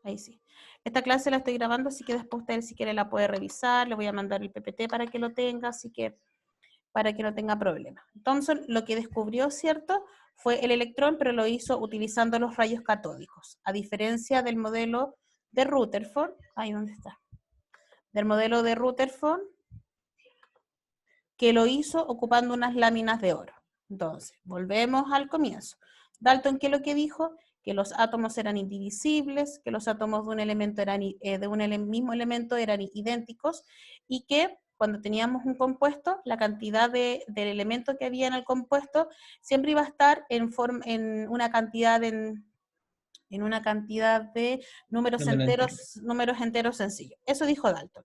Ahí sí. Esta clase la estoy grabando, así que después usted si quiere la puede revisar, le voy a mandar el PPT para que lo tenga, así que para que no tenga problema. Thomson lo que descubrió, ¿cierto?, fue el electrón, pero lo hizo utilizando los rayos catódicos, a diferencia del modelo de Rutherford, ahí donde está, del modelo de Rutherford, que lo hizo ocupando unas láminas de oro. Entonces, volvemos al comienzo. Dalton, ¿qué es lo que dijo? Que los átomos eran indivisibles, que los átomos de un elemento eran, mismo elemento eran idénticos, y que cuando teníamos un compuesto, la cantidad del elemento que había en el compuesto siempre iba a estar en una cantidad de números enteros sencillos. Eso dijo Dalton.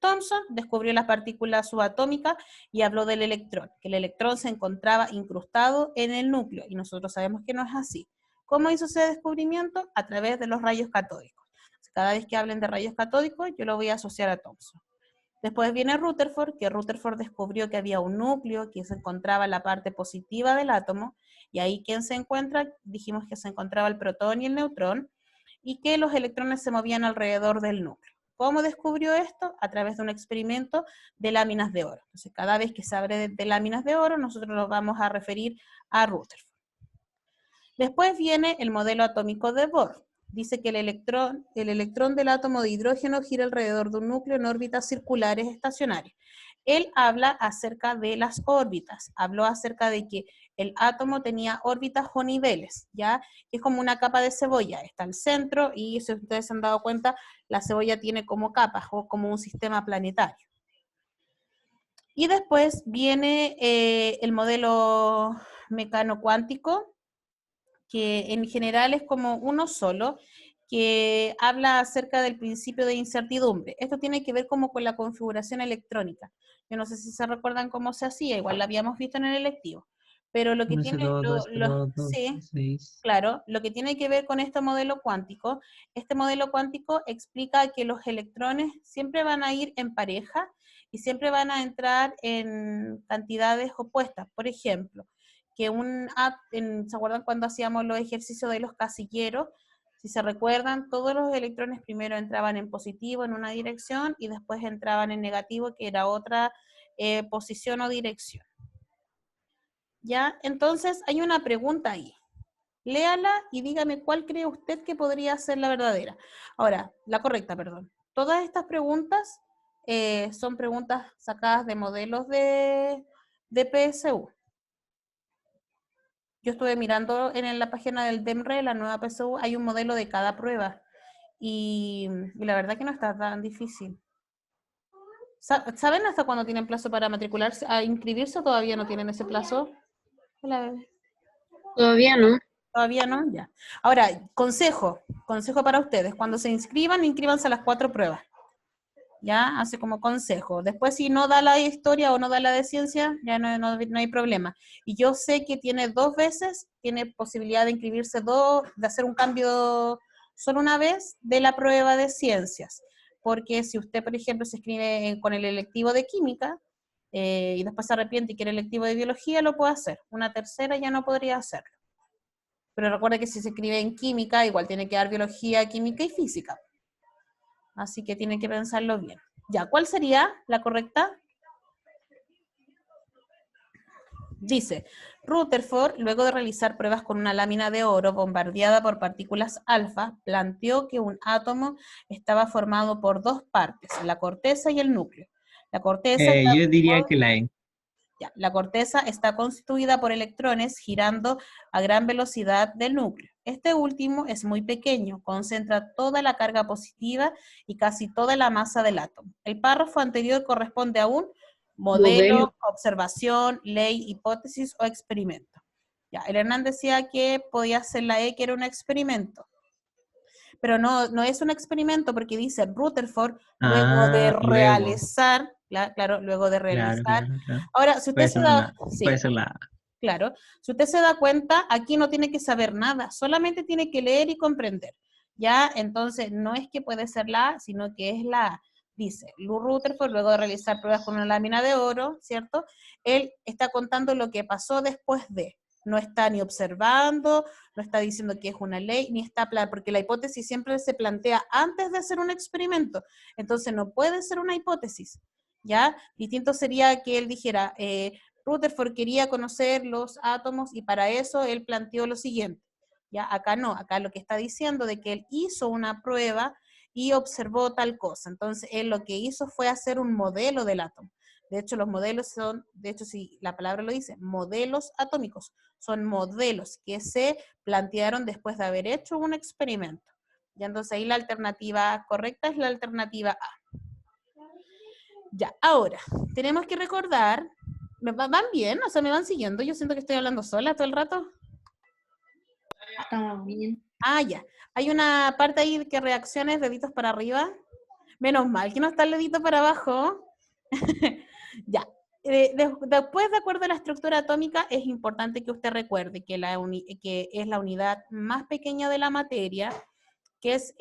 Thomson descubrió las partículas subatómicas y habló del electrón, que el electrón se encontraba incrustado en el núcleo, y nosotros sabemos que no es así. ¿Cómo hizo ese descubrimiento? A través de los rayos catódicos. Cada vez que hablen de rayos catódicos, yo lo voy a asociar a Thomson. Después viene Rutherford, que Rutherford descubrió que había un núcleo que se encontraba en la parte positiva del átomo, y ahí ¿quién se encuentra? Dijimos que se encontraba el protón y el neutrón, y que los electrones se movían alrededor del núcleo. ¿Cómo descubrió esto? A través de un experimento de láminas de oro. Entonces, cada vez que se abre de láminas de oro, nosotros nos vamos a referir a Rutherford. Después viene el modelo atómico de Bohr. Dice que el electrón del átomo de hidrógeno gira alrededor de un núcleo en órbitas circulares estacionarias. Él habla acerca de las órbitas, habló acerca de que el átomo tenía órbitas o niveles, ¿ya? Que es como una capa de cebolla, está el centro, y si ustedes se han dado cuenta, la cebolla tiene como capas, o como un sistema planetario. Y después viene el modelo mecano cuántico, que en general es como uno solo, que habla acerca del principio de incertidumbre. Esto tiene que ver como con la configuración electrónica. Yo no sé si se recuerdan cómo se hacía, igual la habíamos visto en el electivo, pero lo que 1, tiene, 0, 2, 0, 2, sí, 6. claro, lo que tiene que ver con este modelo cuántico explica que los electrones siempre van a ir en pareja y siempre van a entrar en cantidades opuestas. Por ejemplo, que ¿se acuerdan cuando hacíamos los ejercicios de los casilleros? Si se recuerdan, todos los electrones primero entraban en positivo en una dirección y después entraban en negativo, que era otra posición o dirección. ¿Ya? Entonces hay una pregunta ahí. Léala y dígame cuál cree usted que podría ser la verdadera. Ahora, la correcta, perdón. Todas estas preguntas son preguntas sacadas de modelos de PSU. Yo estuve mirando en la página del DEMRE, la nueva PSU, hay un modelo de cada prueba. Y la verdad que no está tan difícil. ¿Saben hasta cuándo tienen plazo para matricularse, a inscribirse, o todavía no tienen ese plazo? Todavía no. Todavía no, ya. Ahora, consejo para ustedes, cuando se inscriban, inscríbanse a las 4 pruebas. ¿Ya? Así como consejo. Después, si no da la historia o no da la de ciencia, ya no hay problema. Y yo sé que tiene 2 veces, tiene posibilidad de inscribirse de hacer un cambio solo una vez de la prueba de ciencias. Porque si usted, por ejemplo, se inscribe con el electivo de química, y después se arrepiente y quiere el electivo de biología, lo puede hacer. Una tercera ya no podría hacerlo. Pero recuerde que si se escribe en química, igual tiene que dar biología, química y física. Así que tiene que pensarlo bien. Ya, ¿cuál sería la correcta? Dice, Rutherford, luego de realizar pruebas con una lámina de oro bombardeada por partículas alfa, planteó que un átomo estaba formado por 2 partes, la corteza y el núcleo. La corteza Yo diría que la E. La corteza está constituida por electrones girando a gran velocidad del núcleo. Este último es muy pequeño, concentra toda la carga positiva y casi toda la masa del átomo. El párrafo anterior corresponde a un modelo, observación, ley, hipótesis o experimento. Ya, el Hernán decía que podía ser la E, que era un experimento. Pero no es un experimento, porque dice Rutherford, luego de Luego. realizar, claro, luego de realizar. Claro. Ahora, si usted Puede se ser da, puede sí, ser la A. claro, si usted se da cuenta, aquí no tiene que saber nada, solamente tiene que leer y comprender. Ya, entonces no es que puede ser la A, sino que es la A. Dice, Lou Rutherford, luego de realizar pruebas con una lámina de oro, ¿cierto? Él está contando lo que pasó después de. no está ni observando, no está diciendo que es una ley, ni está, porque la hipótesis siempre se plantea antes de hacer un experimento, entonces no puede ser una hipótesis, ¿ya? Distinto sería que él dijera, Rutherford quería conocer los átomos y para eso él planteó lo siguiente, ¿ya? Acá no, acá lo que está diciendo de que él hizo una prueba y observó tal cosa, entonces él lo que hizo fue hacer un modelo del átomo. De hecho, los modelos son, de hecho, si la palabra lo dice, modelos atómicos. Son modelos que se plantearon después de haber hecho un experimento. Y entonces ahí la alternativa correcta es la alternativa A. Ya, ahora, tenemos que recordar, ¿van bien? O sea, ¿me van siguiendo? Yo siento que estoy hablando sola todo el rato. Estamos bien. Ah, ya. Hay una parte ahí que reacciones, deditos para arriba. Menos mal que no está el dedito para abajo. Ya. Después, de acuerdo a la estructura atómica, es importante que usted recuerde que, que es la unidad más pequeña de la materia, que es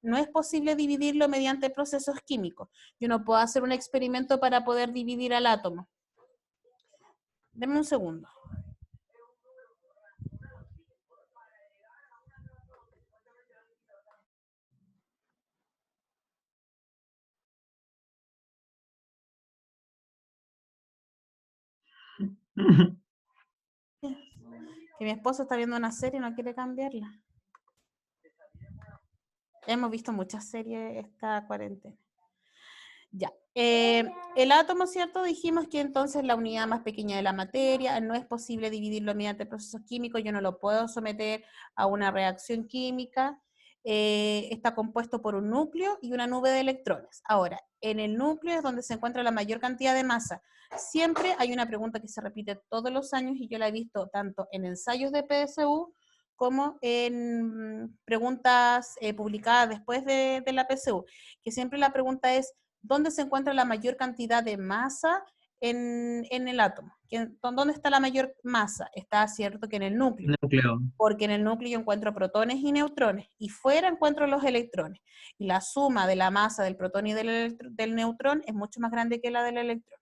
no es posible dividirlo mediante procesos químicos. Yo no puedo hacer un experimento para poder dividir al átomo. Deme un segundo. Que mi esposo está viendo una serie y no quiere cambiarla. Hemos visto muchas series esta cuarentena. Ya. El átomo, ¿cierto? Dijimos que entonces la unidad más pequeña de la materia, no es posible dividirlo mediante procesos químicos, yo no lo puedo someter a una reacción química. Está compuesto por un núcleo y una nube de electrones. Ahora, en el núcleo es donde se encuentra la mayor cantidad de masa. Siempre hay una pregunta que se repite todos los años y yo la he visto tanto en ensayos de PSU como en preguntas publicadas después de la PSU, que siempre la pregunta es, ¿dónde se encuentra la mayor cantidad de masa en el átomo? ¿Dónde está la mayor masa? Está cierto que en el núcleo. Porque en el núcleo yo encuentro protones y neutrones, y fuera encuentro los electrones. Y la suma de la masa del protón y del neutrón es mucho más grande que la del electrón.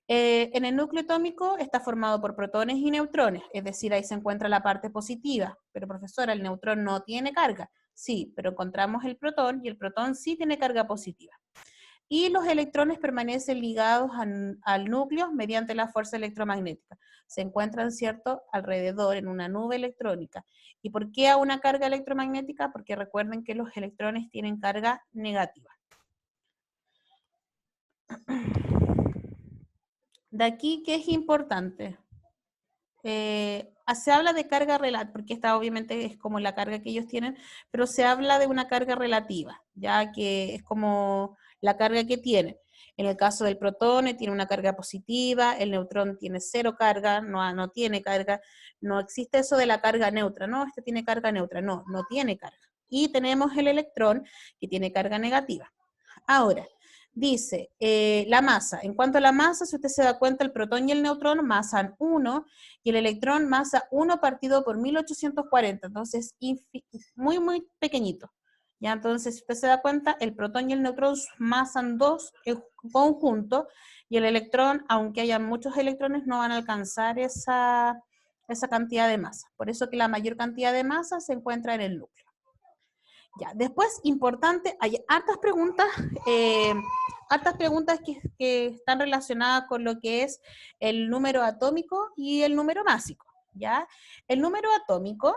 En el núcleo atómico está formado por protones y neutrones, es decir, ahí se encuentra la parte positiva. Pero profesora, el neutrón no tiene carga. Sí, pero encontramos el protón y el protón sí tiene carga positiva. Y los electrones permanecen ligados al núcleo mediante la fuerza electromagnética. Se encuentran, ¿cierto?, alrededor en una nube electrónica. ¿Y por qué a una carga electromagnética? Porque recuerden que los electrones tienen carga negativa. De aquí, ¿qué es importante? Se habla de carga relativa, porque esta obviamente es como la carga que ellos tienen, pero se habla de una carga relativa, ya que es como la carga que tienen. En el caso del protón tiene una carga positiva, el neutrón tiene cero carga, no tiene carga, no existe eso de la carga neutra, no, este tiene carga neutra, no tiene carga. Y tenemos el electrón que tiene carga negativa. Ahora, dice, la masa. En cuanto a la masa, si usted se da cuenta, el protón y el neutrón masan 1 y el electrón masa 1 partido por 1840. Entonces, muy, muy pequeñito. ¿Ya? Entonces, si usted se da cuenta, el protón y el neutrón masan 2 en conjunto y el electrón, aunque haya muchos electrones, no van a alcanzar esa cantidad de masa. Por eso que la mayor cantidad de masa se encuentra en el núcleo. Ya, después, importante, hay hartas preguntas que están relacionadas con lo que es el número atómico y el número másico, ¿ya? El número atómico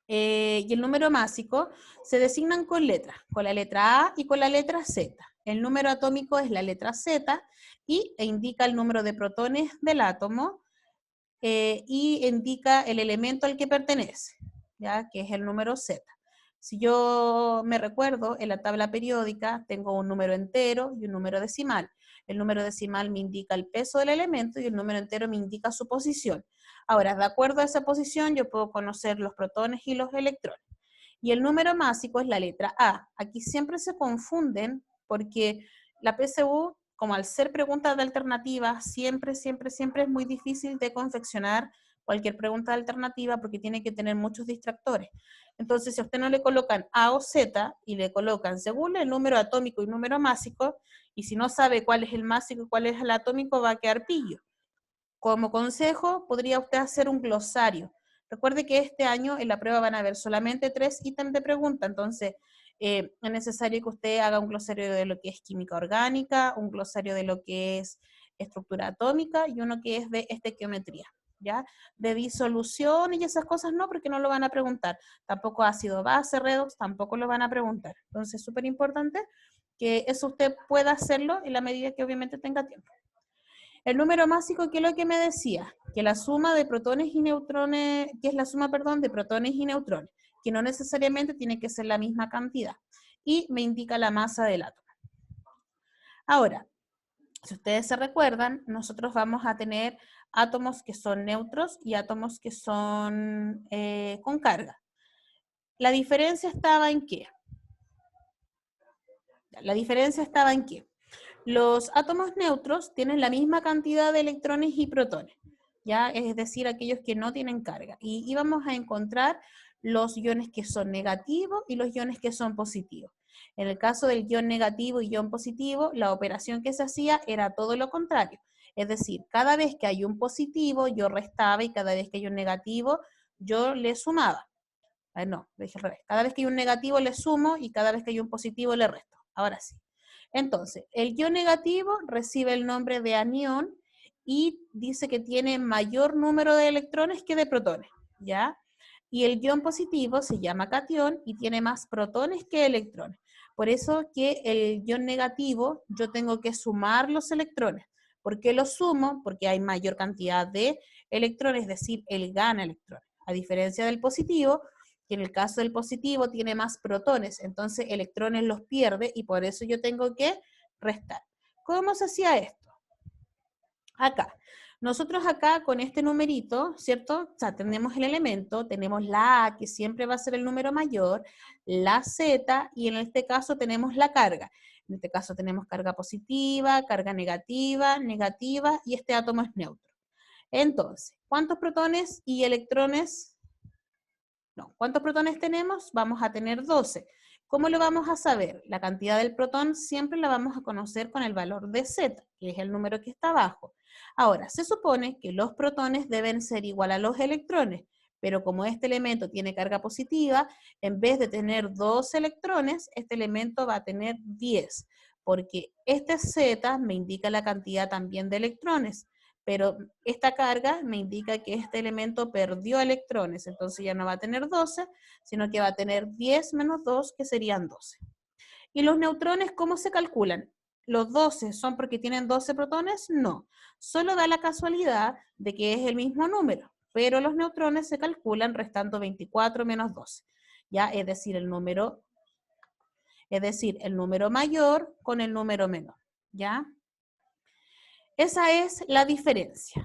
y el número másico se designan con letras, con la letra A y con la letra Z. El número atómico es la letra Z e indica el número de protones del átomo y indica el elemento al que pertenece, ¿ya? Que es el número Z. Si yo me recuerdo, en la tabla periódica tengo un número entero y un número decimal. El número decimal me indica el peso del elemento y el número entero me indica su posición. Ahora, de acuerdo a esa posición, yo puedo conocer los protones y los electrones. Y el número másico es la letra A. Aquí siempre se confunden porque la PSU, como al ser preguntas de alternativa, siempre es muy difícil de confeccionar cualquier pregunta de alternativa porque tiene que tener muchos distractores. Entonces, si a usted no le colocan A o Z y le colocan según el número atómico y número másico, y si no sabe cuál es el másico y cuál es el atómico, va a quedar pillo. como consejo, podría usted hacer un glosario. Recuerde que este año en la prueba van a haber solamente 3 ítems de pregunta, entonces es necesario que usted haga un glosario de lo que es química orgánica, un glosario de lo que es estructura atómica y uno que es de estequiometría, ¿ya? De disolución y esas cosas no, porque no lo van a preguntar. Tampoco ácido base, redox, tampoco lo van a preguntar. Entonces es súper importante que eso usted pueda hacerlo en la medida que obviamente tenga tiempo. El número másico, ¿qué es lo que me decía? Que la suma de protones y neutrones, que es la suma, perdón, de protones y neutrones, que no necesariamente tiene que ser la misma cantidad. Y me indica la masa del átomo. Ahora, si ustedes se recuerdan, nosotros vamos a tener átomos que son neutros y átomos que son con carga. ¿La diferencia estaba en qué? La diferencia estaba en qué? Los átomos neutros tienen la misma cantidad de electrones y protones, ¿ya? Es decir, aquellos que no tienen carga. Y íbamos a encontrar los iones que son negativos y los iones que son positivos. En el caso del ion negativo y ion positivo, la operación que se hacía era todo lo contrario. Es decir, cada vez que hay un positivo, yo restaba, y cada vez que hay un negativo, yo le sumaba. No, lo dije al revés. Cada vez que hay un negativo le sumo y cada vez que hay un positivo le resto. Ahora sí. Entonces, el ion negativo recibe el nombre de anión y dice que tiene mayor número de electrones que de protones, ¿ya? Y el ion positivo se llama catión y tiene más protones que electrones. Por eso que el ion negativo yo tengo que sumar los electrones. ¿Por qué los sumo? Porque hay mayor cantidad de electrones, es decir, él gana electrones. A diferencia del positivo, que en el caso del positivo tiene más protones, entonces electrones los pierde y por eso yo tengo que restar. ¿Cómo se hacía esto? Acá. Nosotros acá con este numerito, ¿cierto? O sea, tenemos el elemento, tenemos la A, que siempre va a ser el número mayor, la Z, y en este caso tenemos la carga. En este caso tenemos carga positiva, carga negativa, negativa, y este átomo es neutro. Entonces, ¿cuántos protones y electrones? No, ¿cuántos protones tenemos? Vamos a tener 12. ¿Cómo lo vamos a saber? La cantidad del protón siempre la vamos a conocer con el valor de Z, que es el número que está abajo. Ahora, se supone que los protones deben ser igual a los electrones, pero como este elemento tiene carga positiva, en vez de tener 2 electrones, este elemento va a tener 10, porque este Z me indica la cantidad también de electrones, pero esta carga me indica que este elemento perdió electrones, entonces ya no va a tener 12, sino que va a tener 10 menos 2, que serían 12. ¿Y los neutrones cómo se calculan? ¿Los 12 son porque tienen 12 protones? No, solo da la casualidad de que es el mismo número, pero los neutrones se calculan restando 24 menos 12, ¿ya? Es decir, el número mayor con el número menor, ¿ya? Esa es la diferencia.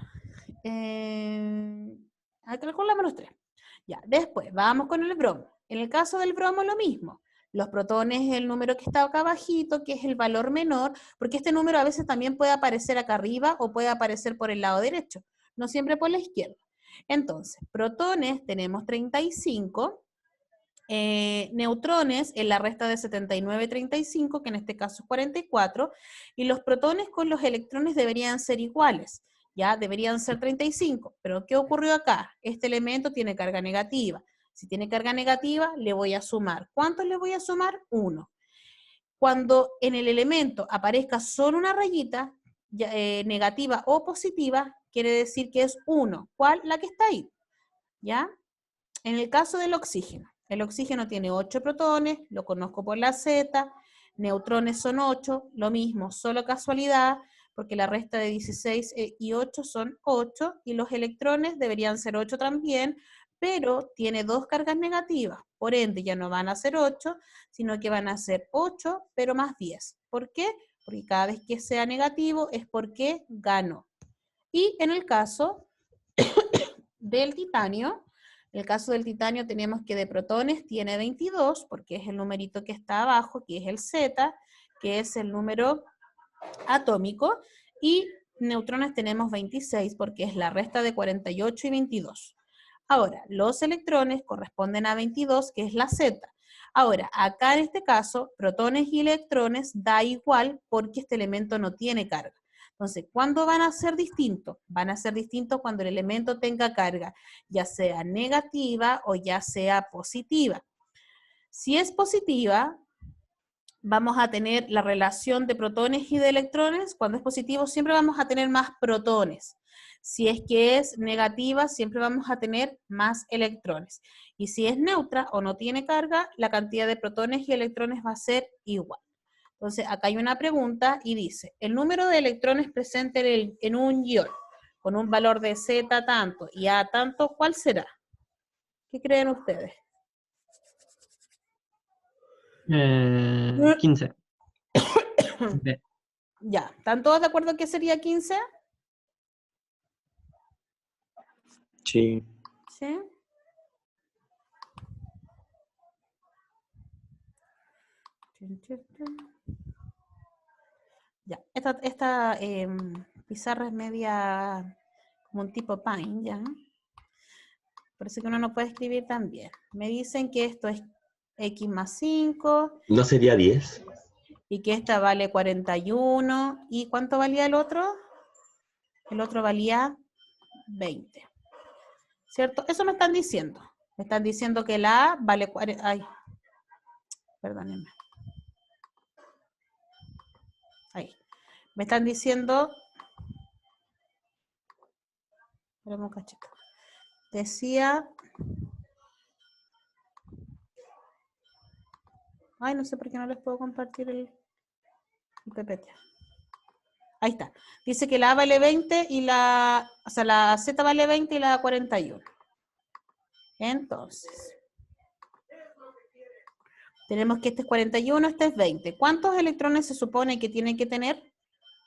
Calculamos los 3. Ya, después, vamos con el bromo. En el caso del bromo, lo mismo. Los protones es el número que está acá abajito, que es el valor menor, porque este número a veces también puede aparecer acá arriba o puede aparecer por el lado derecho, no siempre por la izquierda. Entonces, protones tenemos 35, neutrones en la resta de 79, 35, que en este caso es 44, y los protones con los electrones deberían ser iguales, ya deberían ser 35, pero ¿qué ocurrió acá? Este elemento tiene carga negativa. Si tiene carga negativa, le voy a sumar. ¿Cuántos le voy a sumar? 1. Cuando en el elemento aparezca solo una rayita, negativa o positiva, quiere decir que es 1. ¿Cuál? La que está ahí, ¿ya? En el caso del oxígeno, el oxígeno tiene 8 protones, lo conozco por la Z, neutrones son 8, lo mismo, solo casualidad, porque la resta de 16 y 8 son 8, y los electrones deberían ser 8 también, pero tiene 2 cargas negativas, por ende ya no van a ser 8, sino que van a ser 8, pero más 10. ¿Por qué? Porque cada vez que sea negativo es porque ganó. Y en el caso del titanio, en el caso del titanio tenemos que de protones tiene 22, porque es el numerito que está abajo, que es el Z, que es el número atómico, y neutrones tenemos 26, porque es la resta de 48 y 22. Ahora, los electrones corresponden a 22, que es la Z. Ahora, acá en este caso, protones y electrones da igual porque este elemento no tiene carga. Entonces, ¿cuándo van a ser distintos? Van a ser distintos cuando el elemento tenga carga, ya sea negativa o ya sea positiva. Si es positiva, vamos a tener la relación de protones y de electrones. Cuando es positivo, siempre vamos a tener más protones. Si es que es negativa, siempre vamos a tener más electrones. Y si es neutra o no tiene carga, la cantidad de protones y electrones va a ser igual. Entonces, acá hay una pregunta y dice, el número de electrones presente en un ion con un valor de Z tanto y A tanto, ¿cuál será? ¿Qué creen ustedes? 15. B. Ya, ¿están todos de acuerdo que sería 15? Sí. ¿Sí? Ya, esta pizarra es media como un tipo Paint, ¿ya? Parece que uno no puede escribir tan bien. Me dicen que esto es X más 5. ¿No sería 10? Y que esta vale 41. ¿Y cuánto valía el otro? El otro valía 20. ¿Cierto? Eso me están diciendo. Me están diciendo que la A vale 40. Ay, perdónenme. Ahí. Me están diciendo. Espérame un cachito. Decía. Ay, no sé por qué no les puedo compartir el PPT. Ahí está. Dice que la A vale 20 y la Z vale 20 y la A 41. Entonces, tenemos que este es 41, este es 20. ¿Cuántos electrones se supone que tiene que tener?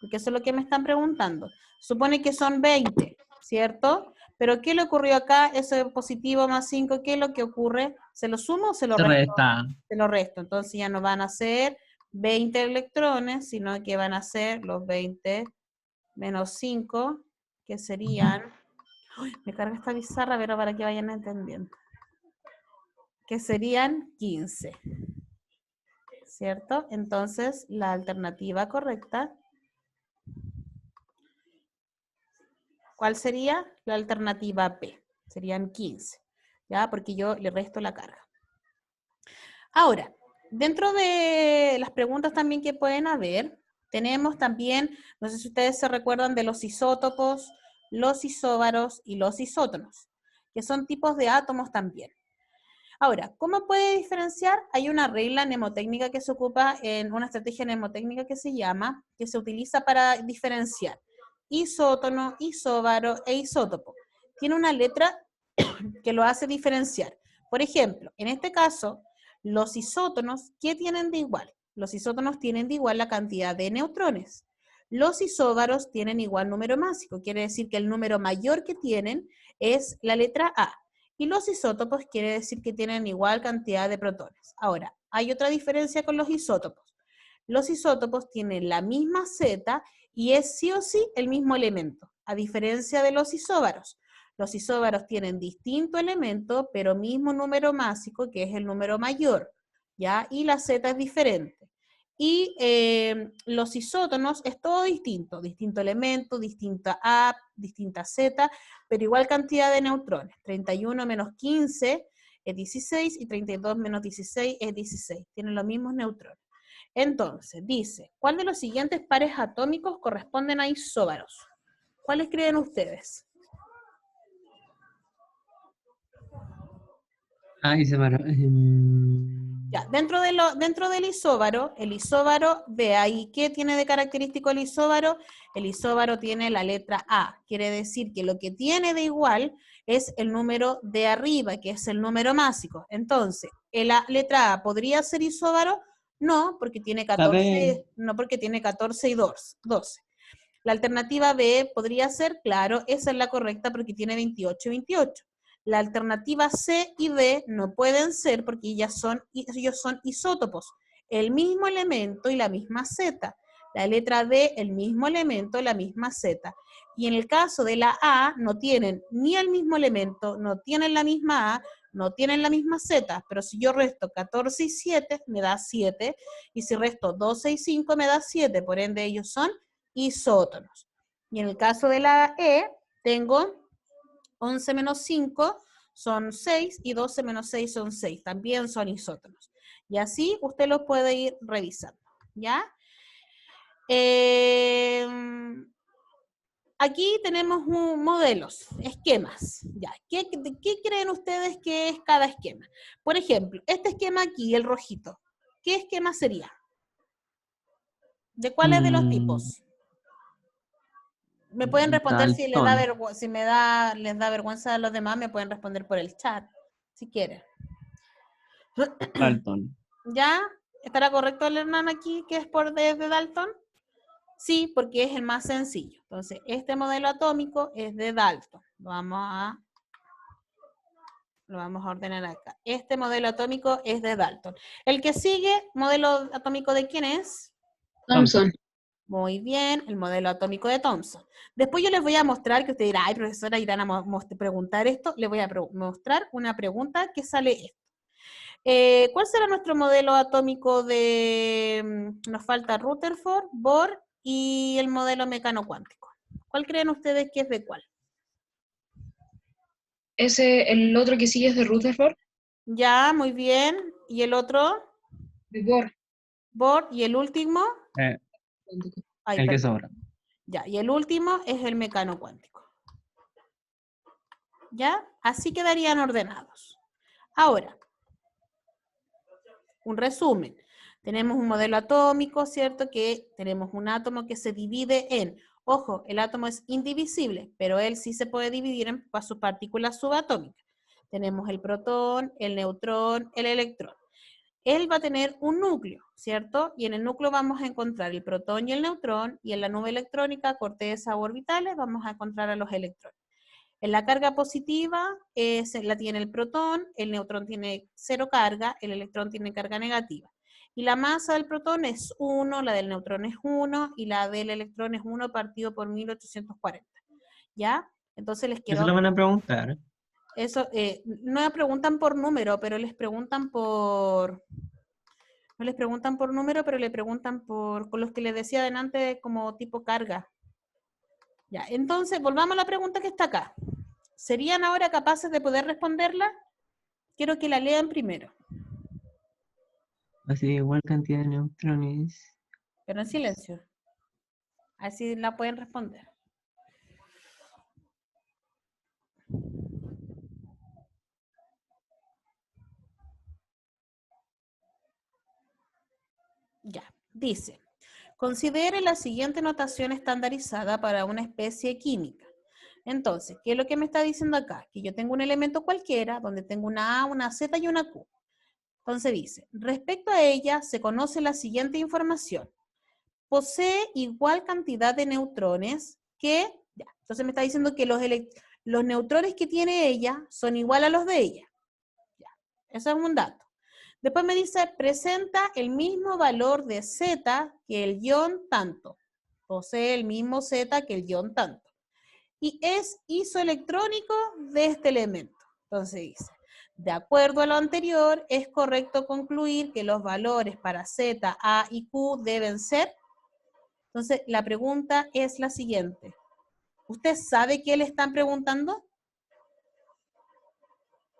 Porque eso es lo que me están preguntando. Supone que son 20, ¿cierto? Pero ¿qué le ocurrió acá? Eso es positivo más 5, ¿qué es lo que ocurre? ¿Se lo sumo o se lo Se resto? resta. Se lo resto. Entonces ya no van a ser 20 electrones, sino que van a ser los 20 menos 5, que serían... Uy, me carga esta pizarra, pero para que vayan entendiendo. Que serían 15. ¿Cierto? Entonces, la alternativa correcta, ¿cuál sería? La alternativa B. Serían 15. ¿Ya? Porque yo le resto la carga. Ahora, dentro de las preguntas también que pueden haber, tenemos también, no sé si ustedes se recuerdan de los isótopos, los isóbaros y los isótonos, que son tipos de átomos también. Ahora, ¿cómo puede diferenciar? Hay una regla mnemotécnica que se ocupa en una estrategia mnemotécnica que se utiliza para diferenciar isótono, isóbaro e isótopo. Tiene una letra que lo hace diferenciar. Por ejemplo, en este caso, los isótonos, ¿qué tienen de igual? Los isótonos tienen de igual la cantidad de neutrones. Los isóbaros tienen igual número másico, quiere decir que el número mayor que tienen es la letra A. Y los isótopos quiere decir que tienen igual cantidad de protones. Ahora, hay otra diferencia con los isótopos. Los isótopos tienen la misma Z y es sí o sí el mismo elemento, a diferencia de los isóbaros. Los isóbaros tienen distinto elemento, pero mismo número másico, que es el número mayor, ¿ya? Y la Z es diferente. Y los isótonos es todo distinto, distinto elemento, distinta A, distinta Z, pero igual cantidad de neutrones. 31 menos 15 es 16 y 32 menos 16 es 16. Tienen los mismos neutrones. Entonces, dice, ¿cuál de los siguientes pares atómicos corresponden a isóbaros? ¿Cuáles creen ustedes? Ahí se me... Ya, dentro del isóbaro, el isóbaro, ve ahí, ¿qué tiene de característico el isóbaro? El isóbaro tiene la letra A, quiere decir que lo que tiene de igual es el número de arriba, que es el número másico. Entonces, ¿la letra A podría ser isóbaro? No, porque tiene 14, no, porque tiene 14 y 12. La alternativa B podría ser, claro, esa es la correcta porque tiene 28 y 28. La alternativa C y D no pueden ser porque ellos son isótopos, el mismo elemento y la misma Z. La letra D, el mismo elemento, la misma Z. Y en el caso de la A, no tienen ni el mismo elemento, no tienen la misma A, no tienen la misma Z, pero si yo resto 14 y 7, me da 7, y si resto 12 y 5, me da 7, por ende ellos son isótonos. Y en el caso de la E, tengo 11 menos 5 son 6 y 12 menos 6 son 6. También son isótonos. Y así usted los puede ir revisando. ¿Ya? Aquí tenemos modelos, esquemas. ¿Ya? ¿Qué creen ustedes que es cada esquema? Por ejemplo, este esquema aquí, el rojito, ¿qué esquema sería? ¿De cuáles de los tipos? Me pueden responder si les da Dalton. les da vergüenza a los demás, me pueden responder por el chat, si quieren. Dalton. ¿Ya? ¿Estará correcto el Hernán aquí, que es por de Dalton? Sí, porque es el más sencillo. Entonces, este modelo atómico es de Dalton. Lo vamos a ordenar acá. Este modelo atómico es de Dalton. El que sigue, modelo atómico de quién es? Thomson. Muy bien, el modelo atómico de Thomson. Después yo les voy a mostrar, que ustedes dirán, ay, profesora, irán a preguntar esto. Les voy a mostrar una pregunta que sale esto. ¿Cuál será nuestro modelo atómico de, nos falta Rutherford, Bohr y el modelo mecano cuántico? ¿Cuál creen ustedes que es de cuál? El otro que sigue es de Rutherford. Ya, muy bien. ¿Y el otro? De Bohr. Bohr. ¿Y el último? Ay, El que perdón. sobra. Ya, y el último es el mecano cuántico. ¿Ya? Así quedarían ordenados. Ahora, un resumen. Tenemos un modelo atómico, ¿cierto? Que tenemos un átomo que se divide en, ojo, el átomo es indivisible, pero él sí se puede dividir en sus partículas subatómicas. Tenemos el protón, el neutrón, el electrón. Él va a tener un núcleo, ¿cierto? Y en el núcleo vamos a encontrar el protón y el neutrón, y en la nube electrónica, corteza o orbitales, vamos a encontrar a los electrones. En la carga positiva la tiene el protón, el neutrón tiene 0 carga, el electrón tiene carga negativa. Y la masa del protón es 1, la del neutrón es 1, y la del electrón es 1 partido por 1840. ¿Ya? Entonces les quedó... Eso lo van a preguntar. Eso, no me preguntan por número, pero les preguntan por... No les preguntan por número, pero le preguntan con los que les decía adelante como tipo carga. Ya, entonces, volvamos a la pregunta que está acá. ¿Serían ahora capaces de poder responderla? Quiero que la lean primero. Así igual cantidad de neutrones. Pero en silencio. Así la pueden responder. Ya, dice, considere la siguiente notación estandarizada para una especie química. Entonces, ¿qué es lo que me está diciendo acá? Que yo tengo un elemento cualquiera donde tengo una A, una Z y una Q. Entonces dice, respecto a ella se conoce la siguiente información. Posee igual cantidad de neutrones que, ya, entonces me está diciendo que los neutrones que tiene ella son igual a los de ella. Ya, eso es un dato. Después me dice, presenta el mismo valor de Z que el ion tanto. Posee el mismo Z que el ion tanto. Y es isoelectrónico de este elemento. Entonces dice, de acuerdo a lo anterior, es correcto concluir que los valores para Z, A y Q deben ser. Entonces, la pregunta es la siguiente. ¿Usted sabe qué le están preguntando?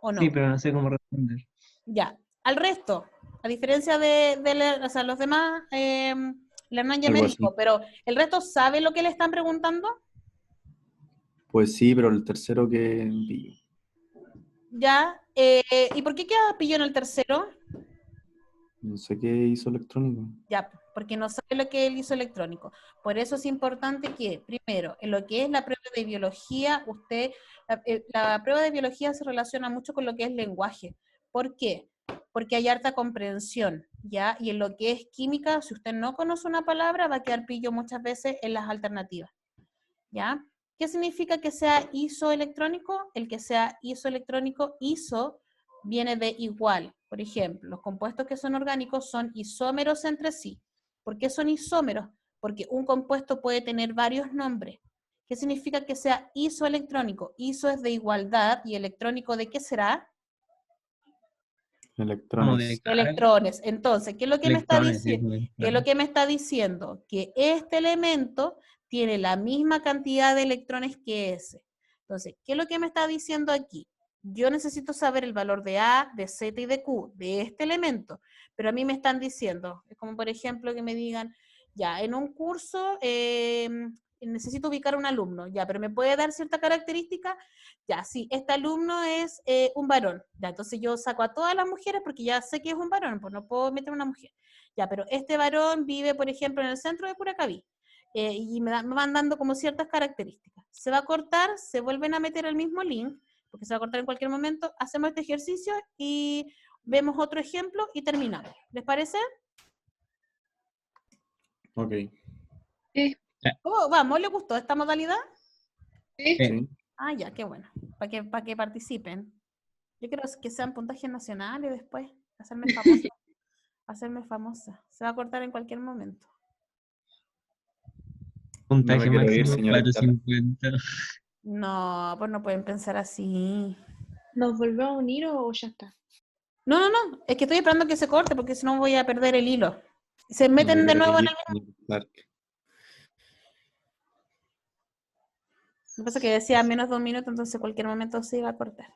¿O no? Sí, pero no sé cómo responder. Ya. Al resto, a diferencia de o sea, los demás, la Hernán ya me Algo dijo, así. pero ¿el resto sabe lo que le están preguntando? Pues sí, pero el tercero que vi. Ya. ¿Y por qué queda pillo en el tercero? No sé qué hizo electrónico. Ya, porque no sabe lo que es el isoelectrónico. Por eso es importante que, primero, en lo que es la prueba de biología, la prueba de biología se relaciona mucho con lo que es lenguaje. ¿Por qué? Porque hay harta comprensión, ¿ya? Y en lo que es química, si usted no conoce una palabra, va a quedar pillo muchas veces en las alternativas, ¿ya? ¿Qué significa que sea isoelectrónico? El que sea isoelectrónico, iso viene de igual. Por ejemplo, los compuestos que son orgánicos son isómeros entre sí. ¿Por qué son isómeros? Porque un compuesto puede tener varios nombres. ¿Qué significa que sea isoelectrónico? Iso es de igualdad y electrónico ¿de qué será? Electrones. de carga. Electrones. Entonces, ¿qué es lo que me está Electrones, sí, diciendo? ¿Qué es lo que me está diciendo? Que este elemento tiene la misma cantidad de electrones que ese. Entonces, ¿qué es lo que me está diciendo aquí? Yo necesito saber el valor de A, de Z y de Q de este elemento, pero a mí me están diciendo, es como por ejemplo que me digan, ya, en un curso necesito ubicar un alumno, ya, pero ¿me puede dar cierta característica? Ya, sí, este alumno es un varón, ya, entonces yo saco a todas las mujeres porque ya sé que es un varón, pues no puedo meter una mujer. Ya, pero este varón vive, por ejemplo, en el centro de Curacaví, y me van dando como ciertas características. Se va a cortar, se vuelven a meter el mismo link, porque se va a cortar en cualquier momento, hacemos este ejercicio y vemos otro ejemplo y terminamos. ¿Les parece? Ok. Sí, ¿Cómo vamos? ¿Les gustó esta modalidad? sí. Sí. Ah, ya, qué bueno. Para que participen. Yo quiero que sean puntajes nacionales después. Hacerme famosa. Hacerme famosa. Se va a cortar en cualquier momento. Puntaje No me quiero ir, máximo señora 450. No, pues no pueden pensar así. ¿Nos volvemos a unir o ya está? No, no, no. Es que estoy esperando que se corte porque si no voy a perder el hilo. Se No me meten de quiero nuevo en ir, el... señora Clark. Lo que pasa es que decía menos de un minuto, entonces en cualquier momento se iba a cortar.